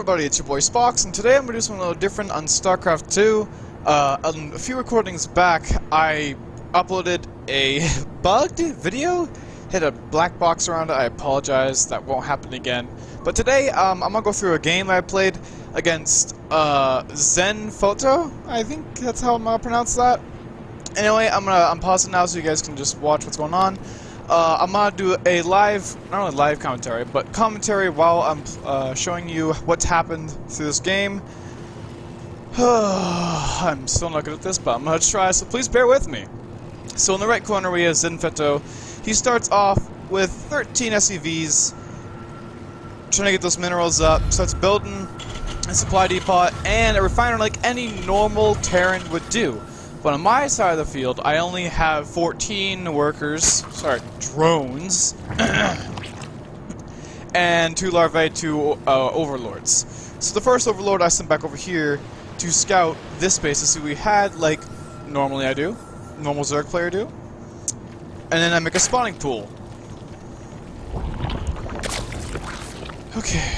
everybody, it's your boy Spox, and today I'm going to do something a little different on StarCraft 2. A few recordings back, I uploaded a bugged video, hit a black box around it. I apologize, that won't happen again. But today, I'm going to go through a game I played against Zen Photo, I think that's how I'm going to pronounce that. Anyway, I'm pausing now so you guys can just watch what's going on. I'm gonna do a live, not only live commentary, but commentary while I'm showing you what's happened through this game. I'm still not good at this, but I'm gonna try, so please bear with me. So in the right corner we have Zenfetto. He starts off with 13 SCVs, trying to get those minerals up, starts building a supply depot and a refinery like any normal Terran would do. But on my side of the field, I only have 14 workers, sorry, drones, and 2 larvae, 2 overlords. So the first overlord I sent back over here to scout this base to see what we had, like normally I do, normal ZERG player do. And then I make a spawning pool. Okay.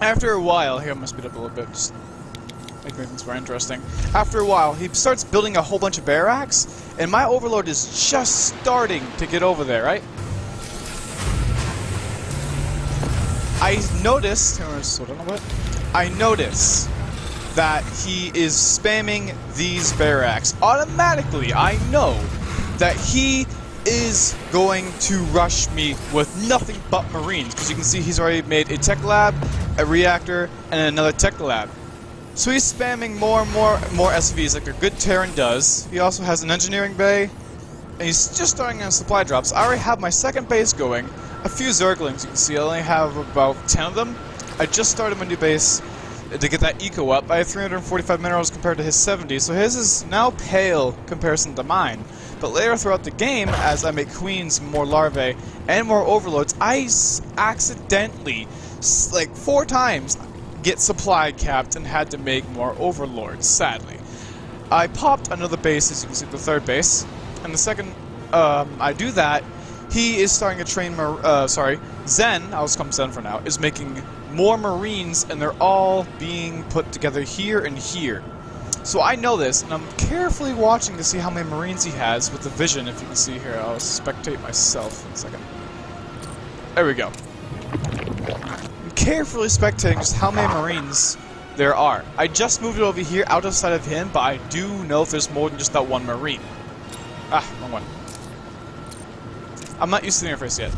After a while, here I'm gonna speed up a little bit, just make things more interesting. After a while, he starts building a whole bunch of barracks, and my overlord is just starting to get over there, right? I noticed that he is spamming these barracks. Automatically, I know that he is going to rush me with nothing but Marines, because you can see he's already made a tech lab, a reactor, and another tech lab. So he's spamming more and more SCVs like a good Terran does. He also has an engineering bay, and he's just starting on supply drops. I already have my second base going. A few Zerglings, you can see I only have about 10 of them. I just started my new base to get that eco up. I have 345 minerals compared to his 70, so his is now pale comparison to mine. But later throughout the game, as I make queens, more larvae, and more overlords, I accidentally, like 4 times, get supply capped and had to make more overlords, sadly. I popped another base, as you can see, the third base, and the second I do that, he is starting to train, Zen, I'll just call him Zen for now, is making more Marines, and they're all being put together here and here. So I know this, and I'm carefully watching to see how many Marines he has with the vision, if you can see here. I'll spectate myself in a second. There we go. Carefully spectating just how many Marines there are. I just moved it over here out of sight of him, but I do know if there's more than just that one Marine. Ah, wrong one. I'm not used to the interface yet.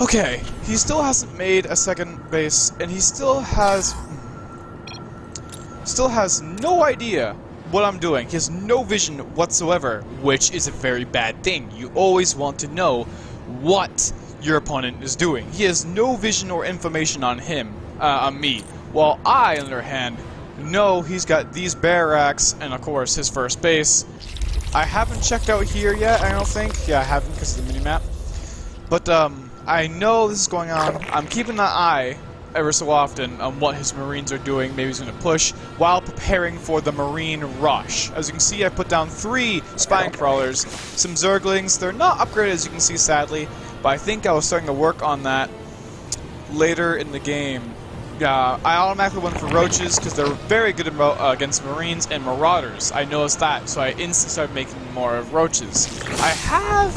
Okay, he still hasn't made a second base, and he still has no idea what I'm doing. He has no vision whatsoever, which is a very bad thing. You always want to know what your opponent is doing. He has no vision or information on him, on me. While I, on the other hand, know he's got these barracks and, of course, his first base. I haven't checked out here yet, I don't think. Yeah, I haven't because of the mini-map. But, I know this is going on. I'm keeping an eye ever so often on what his Marines are doing. Maybe he's going to push while preparing for the Marine rush. As you can see, I put down 3 spine crawlers, some Zerglings. They're not upgraded, as you can see, sadly. But I think I was starting to work on that later in the game. I automatically went for roaches because they're very good against Marines and Marauders. I noticed that, so I instantly started making more of roaches. I have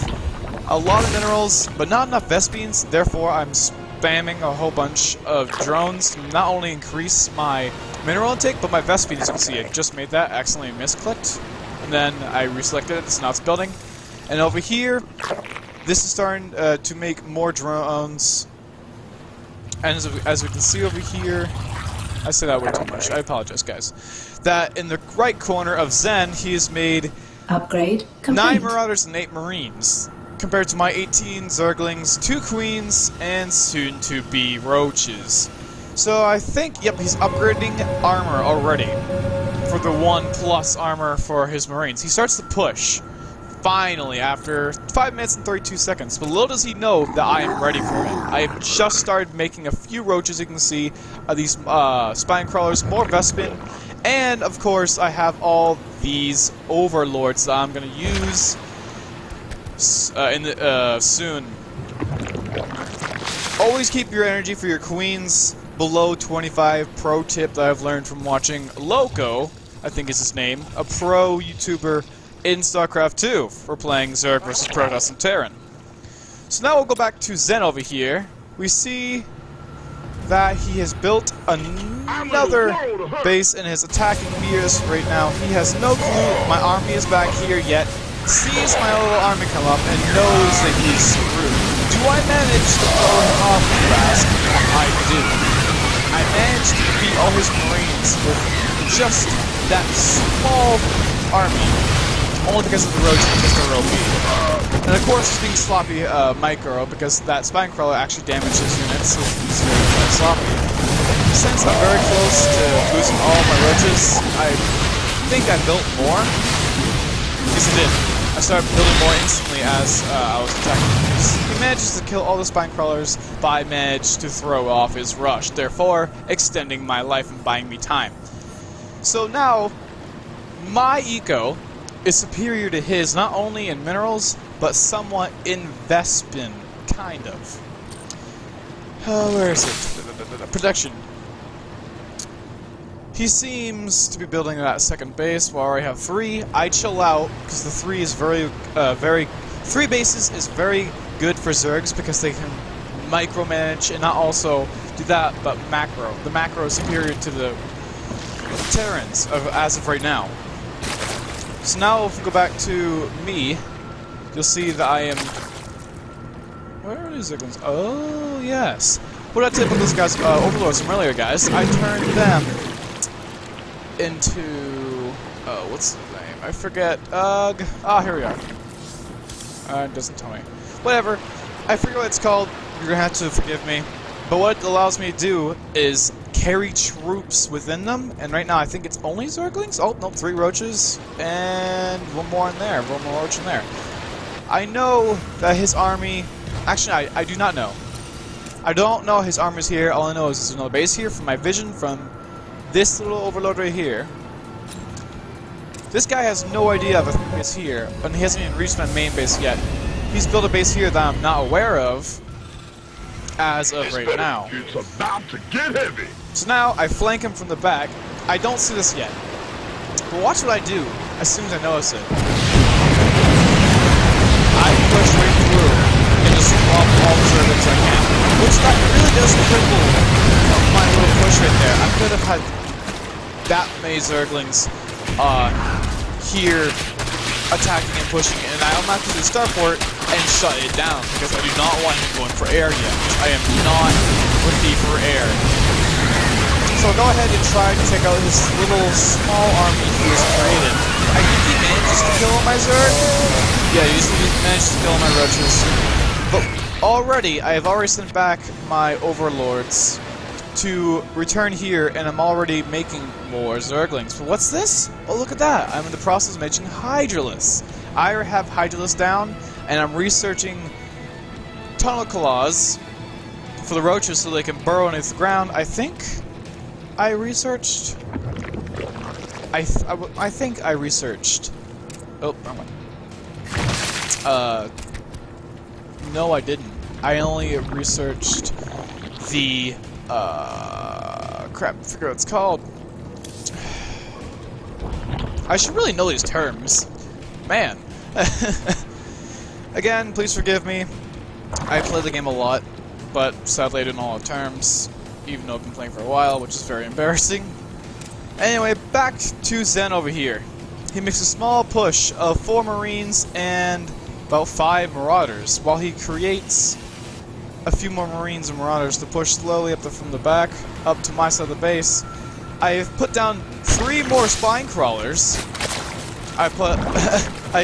a lot of minerals, but not enough Vespines. Therefore, I'm spamming a whole bunch of drones to not only increase my mineral intake, but my Vespines. As you can see, I just made that, accidentally misclicked, and then I reselected it, so now it's building. And over here, this is starting to make more drones, and as we can see over here, I say that way too much, I apologize guys, that in the right corner of Zen, he has made upgrade complete. 9 Marauders and 8 Marines, compared to my 18 Zerglings, 2 Queens, and soon-to-be Roaches. So I think, yep, he's upgrading armor already, for the 1+ armor for his Marines. He starts to push. Finally, after 5 minutes and 32 seconds. But little does he know that I am ready for it. I have just started making a few roaches, you can see, these spine crawlers, more Vespin, and of course I have all these overlords that I'm going to use soon. Always keep your energy for your queens below 25. Pro tip that I've learned from watching Loco, I think is his name, a pro YouTuber in StarCraft 2 for playing ZERG vs Terran. So now we'll go back to Zen over here. We see that he has built another base and is attacking me right now. He has no clue my army is back here yet, sees my little army come up, and knows that he's screwed. Do I manage to throw him off fast? I do. I managed to beat all his marines with just that small army, only because of the roads, because they're OP. And of course, he's being sloppy micro, because that spine crawler actually damages units, so he's very sloppy. Since I'm very close to losing all my roaches, I think I built more. Yes, I did. I started building more instantly as I was attacking. He manages to kill all the spine crawlers, but I managed to throw off his rush, therefore extending my life and buying me time. So now, my eco is superior to his, not only in minerals, but somewhat in Vespin, kind of. Where is it? Protection. He seems to be building that second base, while I have 3. I chill out, because the 3 is very 3 bases is very good for Zergs, because they can micromanage, and not also do that, but macro. The macro is superior to the Terrans, as of right now. So now if we go back to me, you'll see that I am... Where are these ones? Oh, yes. What did I tell you about those guys, overlords from earlier, guys? I turned them into... Oh, what's the name? I forget. Here we are. It doesn't tell me. Whatever. I forget what it's called. You're gonna have to forgive me. But what it allows me to do is carry troops within them, and right now I think it's only Zerglings? Oh, no, 3 roaches, and 1 more in there, 1 more roach in there. I know that his army... Actually, I do not know. I don't know his armor's here. All I know is there's another base here from my vision from this little overlord right here. This guy has no idea of a base here, and he hasn't even reached my main base yet. He's built a base here that I'm not aware of as of right now. It's about to get heavy. So now I flank him from the back. I don't see this yet, but watch what I do as soon as I notice it. I push right through and just swap all the servants I can, which that really does cripple my little push right there. I could have had that many Zerglings here attacking and pushing, and I'm not going to starport and shut it down because I do not want him going for air yet. I am not ready for air. So I'll go ahead and try to take out his little small army he has created. I think he manages to kill my Zerg. Yeah, he managed to kill my roaches. But already, I have already sent back my overlords to return here, and I'm already making more Zerglings. But what's this? Oh, look at that. I'm in the process of making Hydralisk. I have Hydralisk down, and I'm researching tunnel claws for the roaches so they can burrow underneath the ground. I think I researched... I think I researched... Oh, wrong one. No, I didn't. I only researched the... crap, I forget what it's called. I should really know these terms. Man. Again, please forgive me. I play the game a lot, but sadly I don't know all the terms, even though I've been playing for a while, which is very embarrassing. Anyway, back to Zen over here. He makes a small push of 4 Marines and about 5 Marauders, while he creates a few more Marines and Marauders to push slowly up from the back, up to my side of the base. I have put down 3 more Spine Crawlers. I,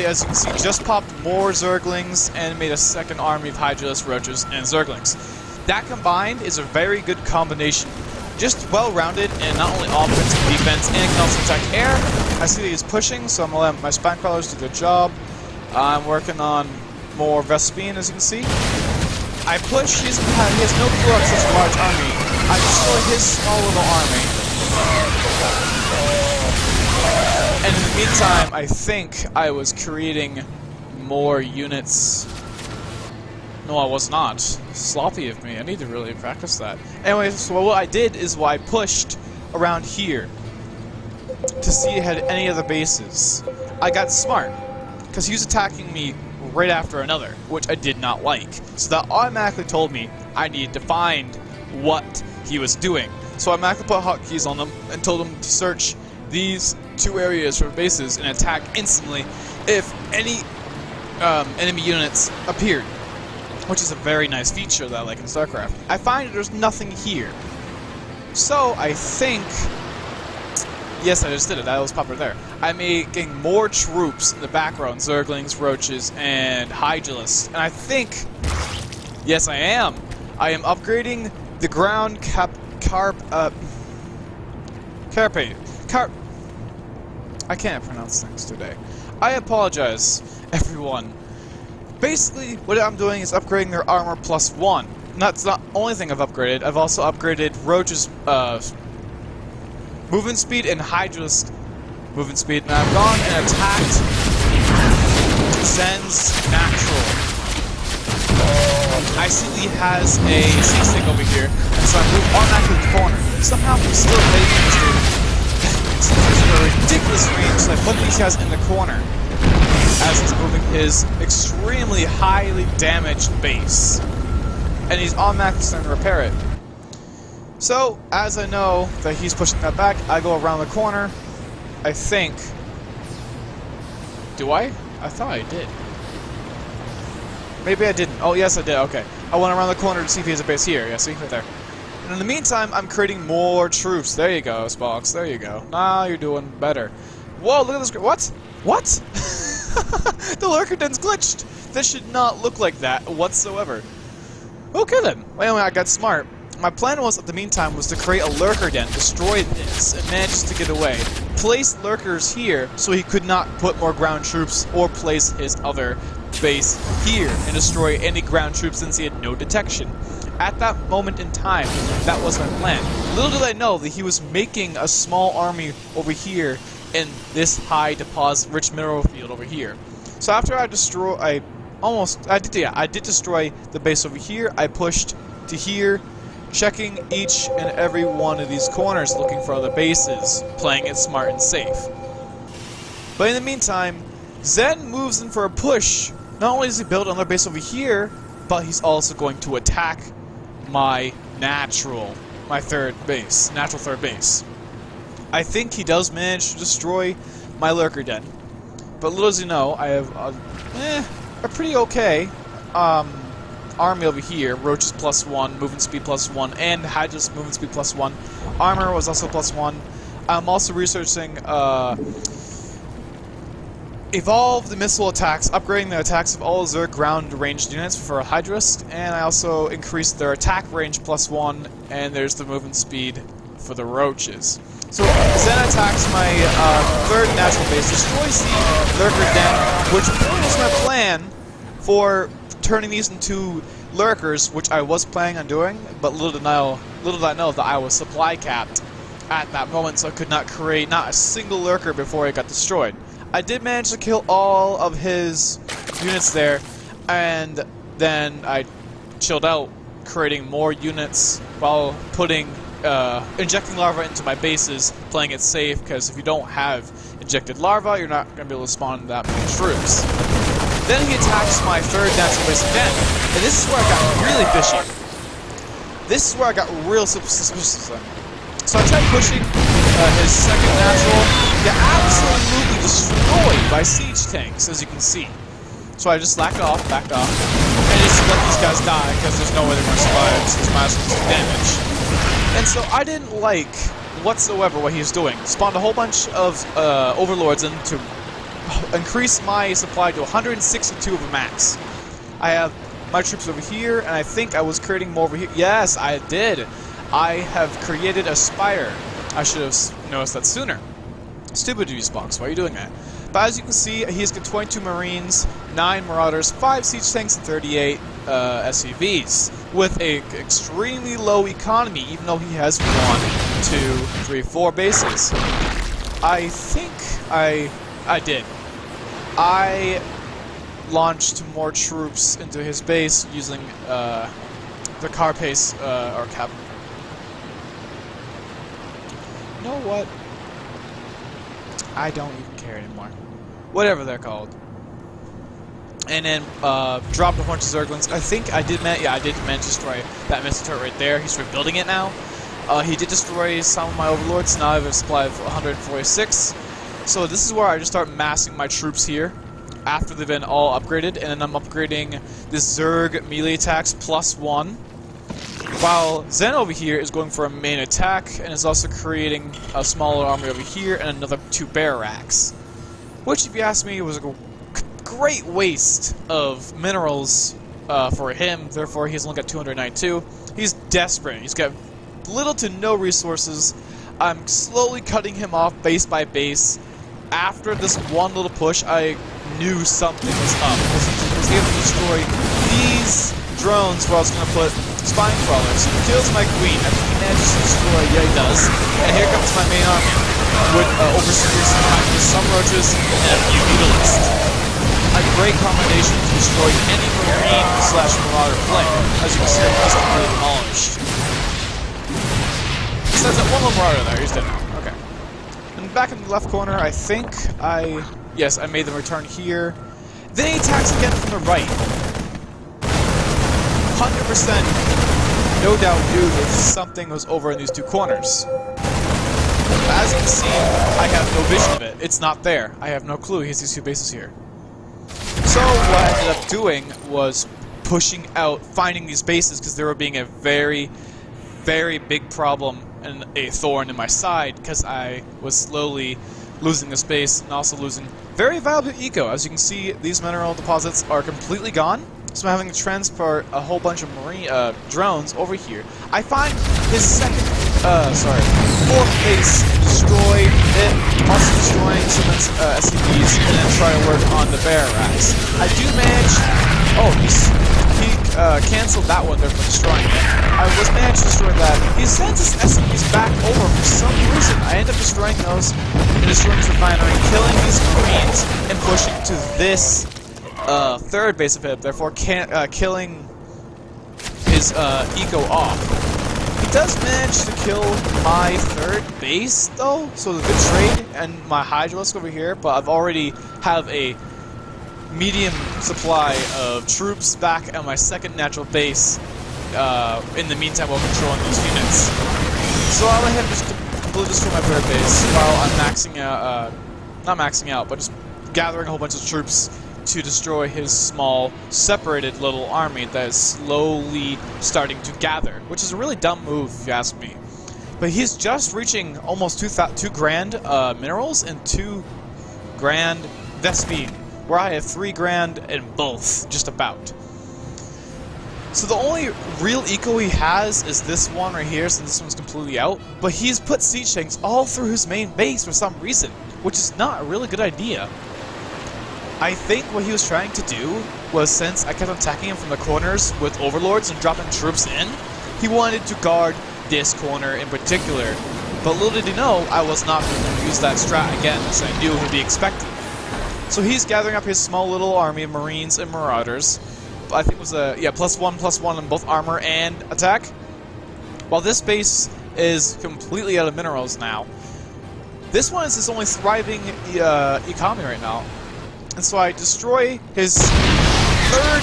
as you can see, just popped more Zerglings and made a second army of Hydralisk, Roaches, and Zerglings. That combined is a very good combination. Just well-rounded in not only offense and defense, and can also attack air. I see that he's pushing, so I'm going to let my Spine Crawlers do their job. I'm working on more Vespine, as you can see. I push, he has no clue on such a large army. I destroy his small little army. And in the meantime, I think I was creating more units No, I was not. Sloppy of me. I need to really practice that. Anyway, so what I did is I pushed around here to see if it had any other bases. I got smart, because he was attacking me right after another, which I did not like. So that automatically told me I needed to find what he was doing. So I automatically put hotkeys on them and told him to search these two areas for bases and attack instantly if any enemy units appeared, which is a very nice feature that I like in StarCraft. I find that there's nothing here. So I think... Yes, I just did it. That was popular there. I'm making more troops in the background. Zerglings, Roaches, and Hydralisks. And I think... Yes, I am. I am upgrading the ground I can't pronounce things today. I apologize, everyone. Basically, what I'm doing is upgrading their armor +1. And that's not the only thing I've upgraded. I've also upgraded Roach's movement speed and Hydralisk movement speed. And I've gone and attacked Zen's natural. I see he has a siege tank over here, and so I move automatically to the corner. Somehow I'm still hitting this dude. It's a ridiculous range, so I put these guys in the corner as he's moving his extremely highly damaged base. And he's automatically starting to repair it. So, as I know that he's pushing that back, I go around the corner. I think... Do I? I thought I did. Maybe I didn't. Oh, yes, I did. Okay. I went around the corner to see if he has a base here. Yeah, see? Right there. And in the meantime, I'm creating more troops. There you go, Spox. There you go. Now you're doing better. Whoa, look at this. What? What? The lurker den's glitched. This should not look like that whatsoever. Okay, then. Well, anyway, I got smart. My plan was, at the meantime, was to create a lurker den, destroy this, and manage to get away. Place lurkers here so he could not put more ground troops or place his other base here and destroy any ground troops since he had no detection. At that moment in time, that was my plan. Little did I know that he was making a small army over here in this high deposit rich mineral field over here. So after I did destroy the base over here, I pushed to here, checking each and every one of these corners looking for other bases, playing it smart and safe. But in the meantime, Zen moves in for a push. Not only does he build another base over here, but he's also going to attack my natural third base. I think he does manage to destroy my lurker den. But little as you know, I have a pretty okay army over here. Roaches +1, movement speed +1, and Hydra's movement speed +1. Armor was also +1. I'm also researching evolve the missile attacks, upgrading the attacks of all ZERG ground ranged units for Hydra's, and I also increased their attack range +1, and there's the movement speed for the Roaches. So Zen attacks my third natural base, destroys the lurker den, which was my plan for turning these into lurkers, which I was planning on doing, but little did I know that I was supply capped at that moment, so I could not create not a single lurker before it got destroyed. I did manage to kill all of his units there, and then I chilled out, creating more units while putting injecting larva into my bases, playing it safe, because if you don't have injected larva, you're not going to be able to spawn that many troops. Then he attacks my third natural base again, and this is where I got really fishy. This is where I got real suspicious of him. So I tried pushing his second natural, get absolutely destroyed by siege tanks, as you can see. So I just backed off, and just let these guys die, because there's no way they're going to survive since my damage. And so I didn't like whatsoever what he was doing. Spawned a whole bunch of overlords in to increase my supply to 162 of a max. I have my troops over here, and I think I was creating more over here. Yes, I did. I have created a spire. I should have noticed that sooner. Stupid Xbox, why are you doing that? But as you can see, he's got 22 Marines, 9 Marauders, 5 Siege Tanks, and 38 SCVs, with an extremely low economy, even though he has 1, 2, 3, 4 bases. I think I did. I launched more troops into his base using the carapace or cap. You know what? I don't even care anymore. Whatever they're called. And then dropped a bunch of Zerglings. I think I did manage to destroy that missile turret right there. He's rebuilding it now. He did destroy some of my overlords. Now I have a supply of 146. So this is where I just start massing my troops here after they've been all upgraded. And then I'm upgrading the Zerg melee attacks +1. While Zen over here is going for a main attack and is also creating a smaller army over here and another 2 barracks. Which, if you ask me, was a great waste of minerals for him. Therefore, he's only got 292. He's desperate. He's got little to no resources. I'm slowly cutting him off base by base. After this one little push, I knew something was up. He was able to destroy these drones where I was going to put spine crawlers. He kills my queen. I think he manages to destroy. Yeah, he does. And here comes my main army with overseers, some roaches, and a few mutalists. A great combination to destroy any marine/marauder player. As you can see, I'm just completely demolished. Besides that one little marauder there, he's dead now. Okay. And back in the left corner, I think yes, I made them return here. Then he attacks again from the right. 100% no doubt knew that something was over in these 2 corners. But as you can see, I have no vision of it. It's not there. I have no clue. He has these 2 bases here. So what I ended up doing was pushing out, finding these bases because they were being a very, very big problem and a thorn in my side because I was slowly losing the space and also losing very valuable eco. As you can see, these mineral deposits are completely gone. So I'm having to transport a whole bunch of marine drones over here. I find his fourth base, destroy it, also destroying some SCVs, and then try to work on the barracks. I do manage. Oh, he canceled that one there for destroying it. I was managed to destroy that. He sends his SCVs back over for some reason. I end up destroying those and destroying his refinery, killing these marines, and pushing to this third base of him, therefore killing his eco off. He does manage to kill my third base, though, so the good trade, and my Hydralisk over here, but I've already have a medium supply of troops back at my second natural base in the meantime while controlling those units. So I'll let him just completely destroy my third base while I'm maxing out, not maxing out, but just gathering a whole bunch of troops to destroy his small, separated little army that is slowly starting to gather, which is a really dumb move if you ask me. But he's just reaching almost 2 grand minerals and 2 grand Vespine, where I have 3 grand in both, just about. So the only real eco he has is this one right here, since this one's completely out. But he's put siege tanks all through his main base for some reason, which is not a really good idea. I think what he was trying to do was, since I kept attacking him from the corners with overlords and dropping troops in, he wanted to guard this corner in particular. But little did he know, I was not going to use that strat again, as I knew would be expected. So he's gathering up his small little army of marines and marauders. I think it was a +1/+1 on both armor and attack. While this base is completely out of minerals now, this one is his only thriving economy right now. And so I destroy his third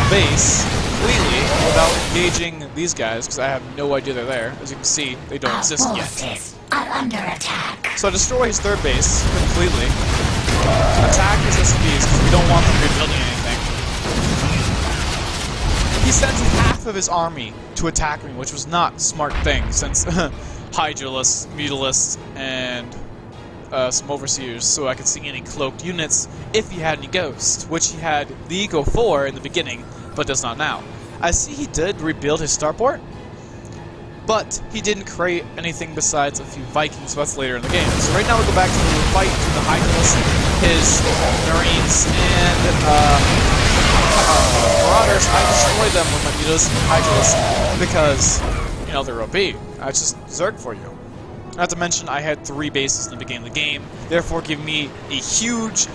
base completely without engaging these guys, because I have no idea they're there. As you can see, they don't exist yet. Are under attack. So I destroy his third base completely. Attack his SCVs because we don't want them rebuilding anything. He sends half of his army to attack me, which was not a smart thing, since Hydralists, Mutalists, and some Overseers, so I could see any cloaked units if he had any ghosts, which he had the Eco 4 in the beginning, but does not now. I see he did rebuild his starport, but he didn't create anything besides a few Vikings, so that's later in the game. So right now we go back to the fight between the Hydralists, his Marines, and Marauders. I destroy them with my Mutalists and Hydralists because, you know, they're OP. That's just Zerg for you. Not to mention, I had 3 bases in the beginning of the game, therefore giving me a huge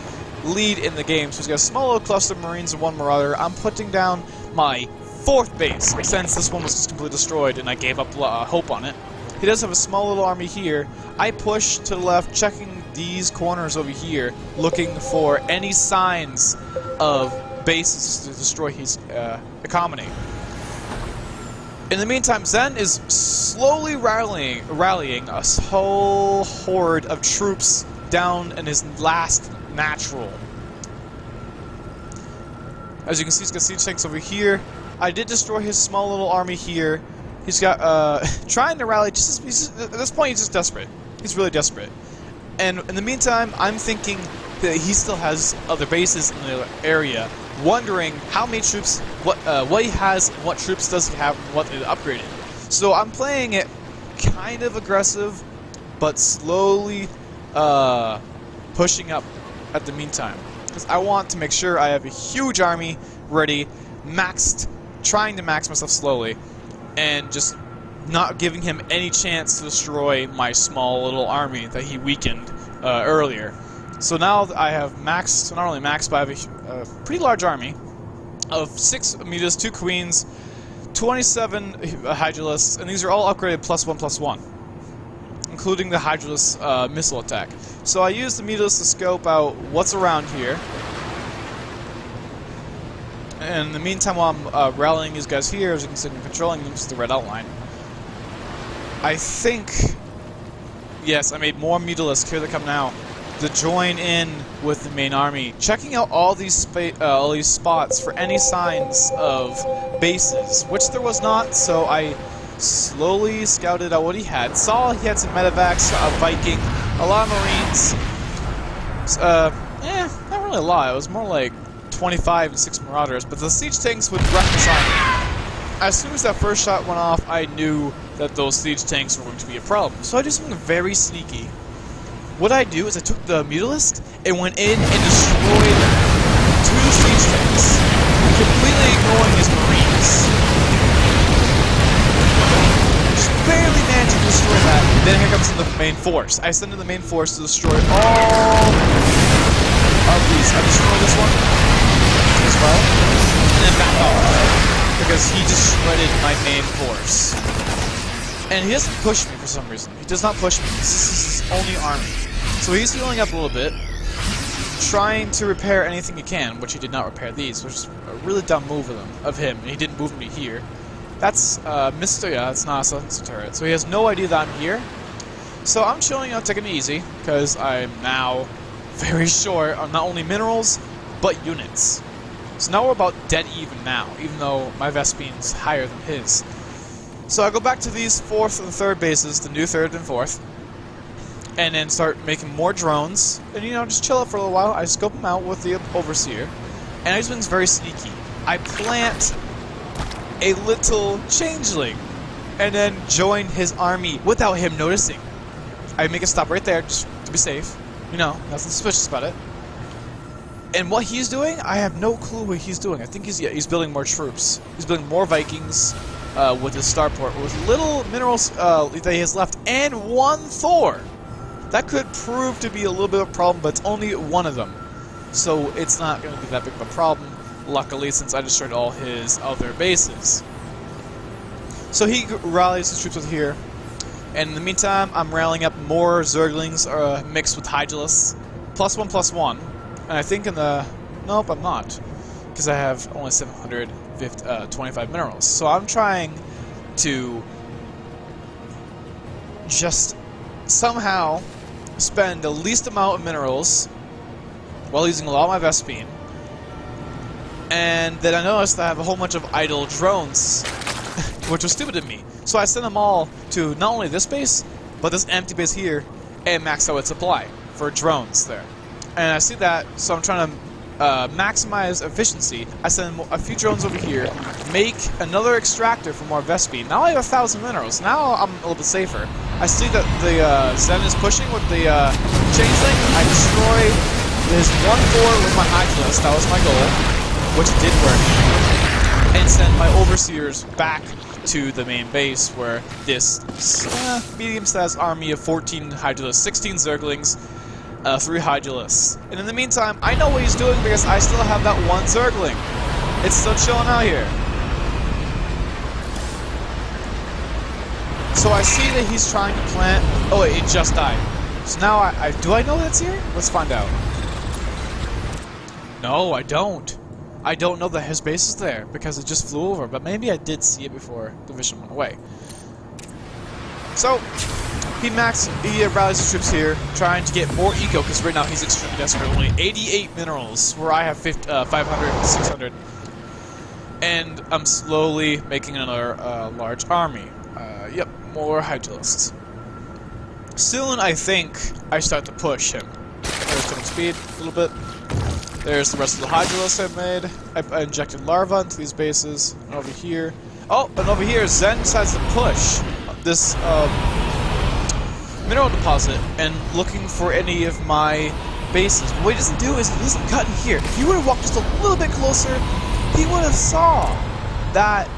lead in the game. So he's got a small little cluster of Marines and 1 Marauder. I'm putting down my 4th base, since this one was just completely destroyed and I gave up hope on it. He does have a small little army here. I push to the left, checking these corners over here, looking for any signs of bases to destroy his economy. In the meantime, Zen is slowly rallying a whole horde of troops down in his last natural. As you can see, he's got siege tanks over here. I did destroy his small little army here. He's got, trying to rally, at this point he's just desperate. He's really desperate. And in the meantime, I'm thinking that he still has other bases in the area, wondering how many troops, what he has, and what troops does he have, and what they upgraded. So I'm playing it kind of aggressive, but slowly, pushing up at the meantime. Because I want to make sure I have a huge army ready, maxed, trying to max myself slowly, and just not giving him any chance to destroy my small little army that he weakened earlier. So now I have maxed, not only maxed, but I have a pretty large army of 6 Amidas, 2 Queens, 27 Hydralisks, and these are all upgraded +1/+1, including the Hydralisk missile attack. So I use the Amidas to scope out what's around here. And in the meantime, while I'm rallying these guys here, as you can see, I'm controlling them, just the red outline. I think, yes, I made more Mutalisks, here they come now, to join in with the main army, checking out all these spots for any signs of bases, which there was not, so I slowly scouted out what he had. Saw he had some medevacs, a Viking, a lot of Marines. Not really a lot, it was more like 25 and 6 Marauders, but the siege tanks would wreck this army. As soon as that first shot went off, I knew that those siege tanks were going to be a problem. So I did something very sneaky. What I do is I took the Mutalist and went in and destroyed 2 siege tanks, completely ignoring his Marines. Just barely managed to destroy that. Then here comes the main force. I send in the main force to destroy all of these. I destroyed this one as well, and then back off, because he just shredded my main force. And he doesn't push me for some reason. He does not push me. This is his only army. So he's healing up a little bit, trying to repair anything he can, which he did not repair these, which is a really dumb move of him. He didn't move me here. That's that's not a silencer turret. So he has no idea that I'm here. So I'm chilling out, taking it easy, because I'm now very short on not only minerals, but units. So now we're about dead even now, even though my Vespine's higher than his. So I go back to these 4th and 3rd bases, the new 3rd and 4th, and then start making more drones, and just chill out for a little while. I scope them out with the Overseer, and I do things very sneaky. I plant a little changeling, and then join his army without him noticing. I make a stop right there, just to be safe. Nothing suspicious about it. And what he's doing, I have no clue what he's doing. I think he's building more troops. He's building more Vikings with his starport, with little minerals that he has left, and 1 Thor. That could prove to be a little bit of a problem, but it's only 1 of them. So it's not going to be that big of a problem, luckily, since I destroyed all his other bases. So he rallies his troops with here. And in the meantime, I'm rallying up more Zerglings mixed with Hydralisks. +1/+1. And I think in the... Nope, I'm not. Because I have only 725 minerals. So I'm trying to just somehow spend the least amount of minerals while using a lot of my Vespine. And then I noticed that I have a whole bunch of idle drones, which was stupid of me. So I sent them all to not only this base, but this empty base here, and max out its supply for drones there. And I see that, so I'm trying to maximize efficiency. I send a few drones over here, make another extractor for more Vespine. Now I have 1,000 minerals. Now I'm a little bit safer. I see that the Zen is pushing with the changeling. I destroy his 1 Thor with my Hydralisk. That was my goal, which did work. And send my Overseers back to the main base, where this medium-sized army of 14 Hydralisks, 16 Zerglings, 3 Hydulists. And in the meantime, I know what he's doing because I still have that 1 Zergling. It's still chilling out here. So I see that he's trying to plant... Oh, it just died. So now do I know that's here? Let's find out. No, I don't. I don't know that his base is there because it just flew over, but maybe I did see it before the vision went away. So, he rallies his troops here, trying to get more eco, because right now he's extremely desperate. Only 88 minerals, where I have 500, 600. And I'm slowly making another large army. Yep, more Hydulists. Soon, I think, I start to push him. There's getting speed a little bit. There's the rest of the Hydulists I've made. I injected larvae into these bases. And over here... Oh, and over here, Zen decides to push this mineral deposit and looking for any of my bases. But what he doesn't do is he doesn't cut in here. If he would have walked just a little bit closer, he would have saw that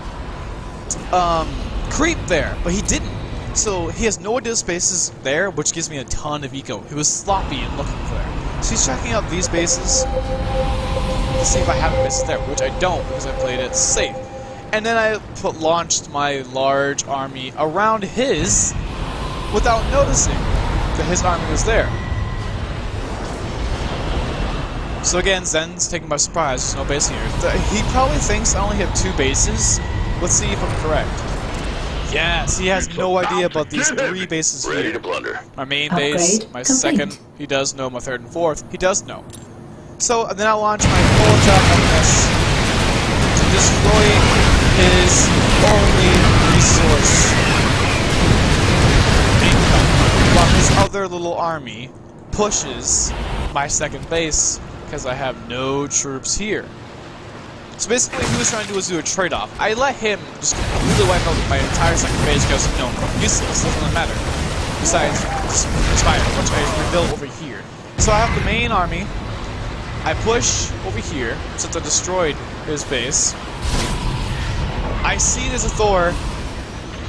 creep there, but he didn't. So he has no idea the space is there, which gives me a ton of eco. He was sloppy in looking for there. So he's checking out these bases to see if I have bases there, which I don't because I played it safe. And then I launched my large army around his without noticing that his army was there. So again, Zen's taken by surprise. There's no base here. He probably thinks I only have 2 bases. Let's see if I'm correct. Yes, he has no idea about these 3 bases Ready here. to plunder. My main base, my complete. second, he does know. My 3rd and 4th, he does know. So then I launch my full attack on this to destroy his only resource income, while his other little army pushes my 2nd base because I have no troops here. So basically, what he was trying to do was do a trade-off. I let him just completely wipe out my entire 2nd base because, you know, useless, doesn't really matter. Besides, Spire, which I rebuilt over here. So I have the main army. I push over here, since I destroyed his base. I see there's a Thor,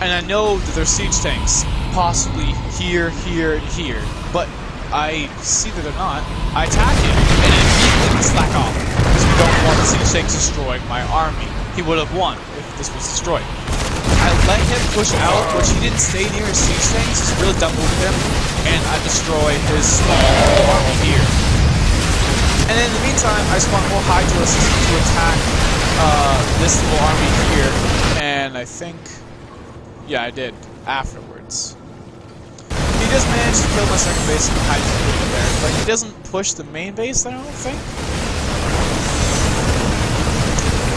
and I know that there's siege tanks, possibly here, here, and here. But I see that they're not. I attack him, and immediately slack off, because we don't want the siege tanks destroying my army. He would have won if this was destroyed. I let him push out, which he didn't stay near his siege tanks. It's a really dumb move of him, and I destroy his small army here. And in the meantime, I spawn more Hydulists to attack this little army here, and I think, yeah, I did afterwards. He just managed to kill my 2nd base and hide over there, but he doesn't push the main base, I don't think.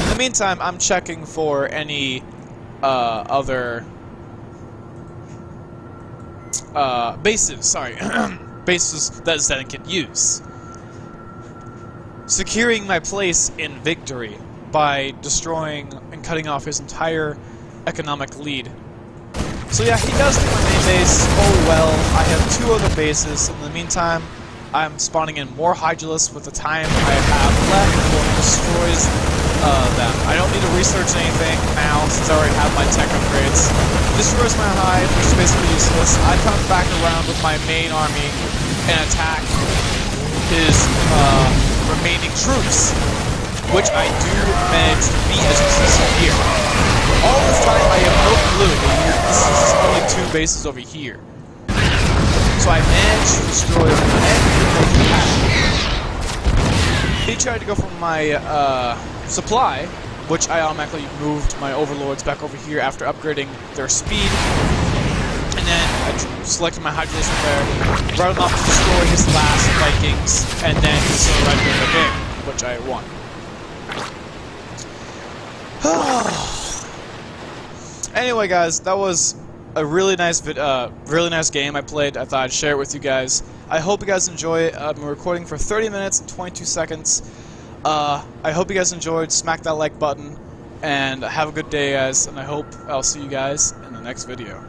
In the meantime, I'm checking for any other bases, sorry, bases that Zen can use. Securing my place in victory by destroying and cutting off his entire economic lead. So yeah, he does take my main base. Oh well, I have 2 other bases. In the meantime, I'm spawning in more Hydulists with the time I have left before he destroys them. I don't need to research anything now since I already have my tech upgrades. He destroys my hive, which is basically useless. I come back around with my main army and attack his remaining troops, which I do manage to beat, as you can see here. All this time, I have no clue that this is only 2 bases over here. So I managed to destroy everything he had. He tried to go for my supply, which I automatically moved my overlords back over here after upgrading their speed. And then I selected my Hydulists from there, brought him up to destroy his last Vikings, and then he surrendered the game, which I won. Anyway, guys, that was a really nice game I played. I thought I'd share it with you guys. I hope you guys enjoy it. I'm recording for 30 minutes and 22 seconds. I hope you guys enjoyed. Smack that like button, and have a good day, guys, and I hope I'll see you guys in the next video.